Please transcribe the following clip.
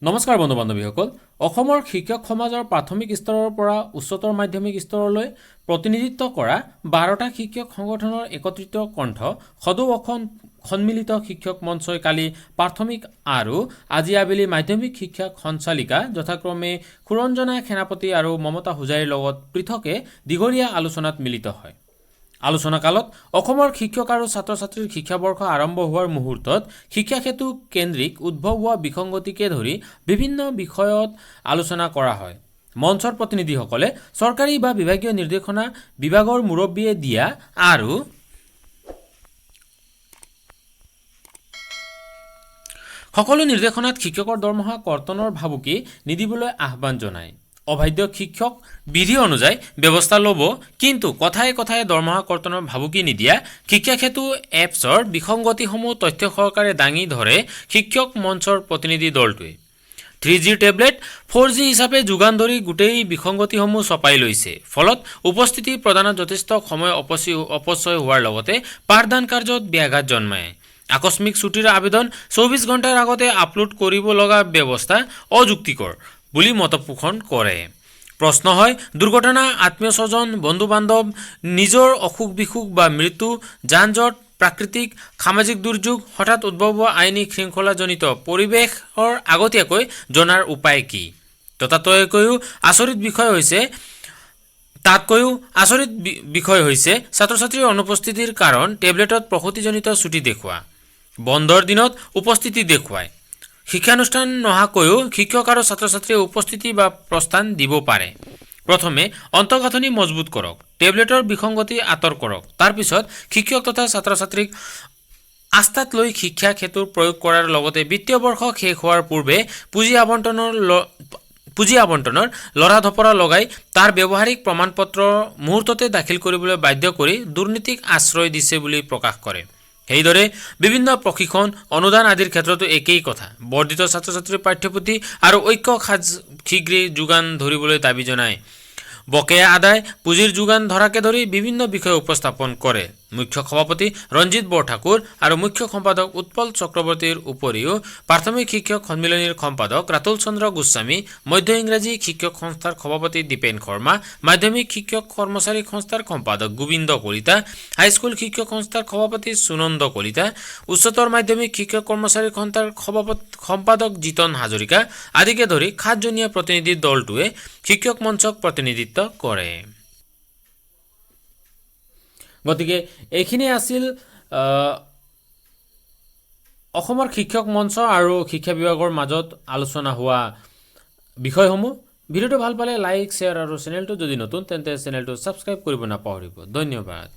নমস্কাৰ বন্ধু বান্ধৱীসকল অসমৰ শিক্ষক সমাজৰ প্ৰাথমিক স্তৰৰ পৰা উচ্চতৰ মাধ্যমিক স্তৰলৈ প্ৰতিনিধিত্ব কৰা 12টা শিক্ষক সংগঠনৰ একত্ৰিত কণ্ঠ সদৌ অসম সন্মিলিত শিক্ষক মঞ্চই কালি প্ৰাথমিক আৰু আজি আবেলি মাধ্যমিক শিক্ষা সঞ্চালিকা যথাক্ৰমে সুৰঞ্জনা সেনাপতি আৰু মমতা হুজাইৰ লগত পৃথকে দীঘলীয়া আলোচনাত মিলিত হয়। আলোচনা কালত অসমৰ শিক্ষক আৰু ছাত্ৰ-ছাত্ৰীৰ শিক্ষাবৰ্ষ আৰম্ভ হোৱাৰ মুহূৰ্তত শিক্ষা ক্ষেত্ৰ কেন্দ্ৰিক উদ্ভৱ হোৱা বিসংগতিকে ধৰি বিভিন্ন বিষয়ত আলোচনা কৰা হয়। মঞ্চৰ প্ৰতিনিধিসকলে চৰকাৰী বা বিভাগীয় নিৰ্দেশনা বিভাগৰ মুৰব্বীয়ে দিয়া আৰু সকলো নিৰ্দেশনাত শিক্ষকৰ দৰমহা কৰ্তনৰ ভাবুকি নিদিবলৈ আহ্বান জনায়। অবাধ্য শিক্ষক বিধি অনুযায়ী ব্যৱস্থা ল'ব, কিন্তু কথাই কথাই দৰমহা কৰ্তনৰ ভাবুকি নিদিয়া শিক্ষা ক্ষেত্ৰ এপছৰ বিসংগতিসমূহ তথ্য সহকাৰে দাঙি ধৰে শিক্ষক মঞ্চৰ প্ৰতিনিধি দলটোৱে। 3G টেবলেট 4G হিচাপে যোগান ধৰি গোটেই বিসংগতিসমূহ চপাই লৈছে। ফলত উপস্থিতি প্ৰদানত যথেষ্ট সময় অপচয় হোৱাৰ লগতে পাঠদান কাৰ্যত ব্যাঘাত জন্মায়। আকস্মিক ছুটিৰ আবেদন 24 ঘণ্টাৰ আগতে আপলোড কৰিব লগা ব্যৱস্থা অযুক্তিকৰ বুলি মতপোষণ কৰে। প্ৰশ্ন হয়, দুৰ্ঘটনা, আত্মীয় স্বজন, বন্ধু বান্ধৱ, নিজৰ অসুখ বিসুখ বা মৃত্যু, যানজঁট, প্ৰাকৃতিক সামাজিক দুৰ্যোগ, হঠাৎ উদ্ভৱ হোৱা আইনী শৃংখলাজনিত পৰিৱেশৰ আগতীয়াকৈ জনাৰ উপায় কি? ততাতৈয়াকৈও আচৰিত বিষয় হৈছে ছাত্ৰ-ছাত্ৰীৰ অনুপস্থিতিৰ কাৰণ টেবলেটত প্ৰসূতিজনিত ছুটি দেখুওৱা, বন্ধৰ দিনত উপস্থিতি দেখুৱায়। শিক্ষানুষ্ঠান নহাকৈও শিক্ষক আৰু ছাত্ৰ-ছাত্ৰীয়ে উপস্থিতি বা প্ৰস্থান দিব পাৰে। প্ৰথমে অন্তঃগাঁথনি মজবুত কৰক, টেবলেটৰ বিসংগতি আঁতৰ কৰক, তাৰ পিছত শিক্ষক তথা ছাত্ৰ-ছাত্ৰীক আস্থাত লৈ শিক্ষা ক্ষেত্ৰ প্ৰয়োগ কৰাৰ লগতে বিত্তীয় বৰ্ষ শেষ হোৱাৰ পূৰ্বে পুঁজি আবণ্টনৰ লৰা ধপৰা লগাই তাৰ ব্যৱহাৰিক প্ৰমাণপত্ৰ মুহূৰ্ততে দাখিল কৰিবলৈ বাধ্য কৰি দুৰ্নীতিক আশ্ৰয় দিছে বুলি প্ৰকাশ কৰে। সেইদৰে বিভিন্ন প্ৰশিক্ষণ অনুদান আদিৰ ক্ষেত্ৰতো একেই কথা। বৰ্ধিত ছাত্ৰ-ছাত্ৰীৰ পাঠ্যপুথি আৰু ঐক্য শীঘ্ৰেই যোগান ধৰিবলৈ দাবী জনায়। বকেয়া আদায়, পুঁজিৰ যোগান ধৰাকে ধৰি বিভিন্ন বিষয় উপস্থাপন কৰে। মুখ্য সভাপতি ৰঞ্জিত বৰঠাকুৰ আৰু মুখ্য সম্পাদক উৎপল চক্ৰৱৰ্তীৰ উপৰিও প্ৰাথমিক শিক্ষক সন্মিলনীৰ সম্পাদক ৰাতুল চন্দ্ৰ গোস্বামী, মধ্য ইংৰাজী শিক্ষক সংস্থাৰ সভাপতি দীপেন শৰ্মা, মাধ্যমিক শিক্ষক কৰ্মচাৰী সংস্থাৰ সম্পাদক গোবিন্দ কলিতা, হাইস্কুল শিক্ষক সংস্থাৰ সভাপতি সুনন্দ কলিতা, উচ্চতৰ মাধ্যমিক শিক্ষক কৰ্মচাৰী সংস্থাৰ সম্পাদক জিতন হাজৰিকা আদিকে ধৰি 7জনীয়া প্ৰতিনিধি দলটোৱে শিক্ষক মঞ্চক প্ৰতিনিধিত্ব কৰে। গতিকে এইখিনি আছিল অসমৰ শিক্ষক মঞ্চ আৰু শিক্ষা বিভাগৰ মাজত আলোচনা হোৱা বিষয়সমূহ। ভিডিঅ'টো ভাল পালে লাইক, শ্বেয়াৰ আৰু চেনেলটো যদি নতুন তেন্তে চেনেলটো ছাবস্ক্ৰাইব কৰিব নাপাহৰিব। ধন্যবাদ।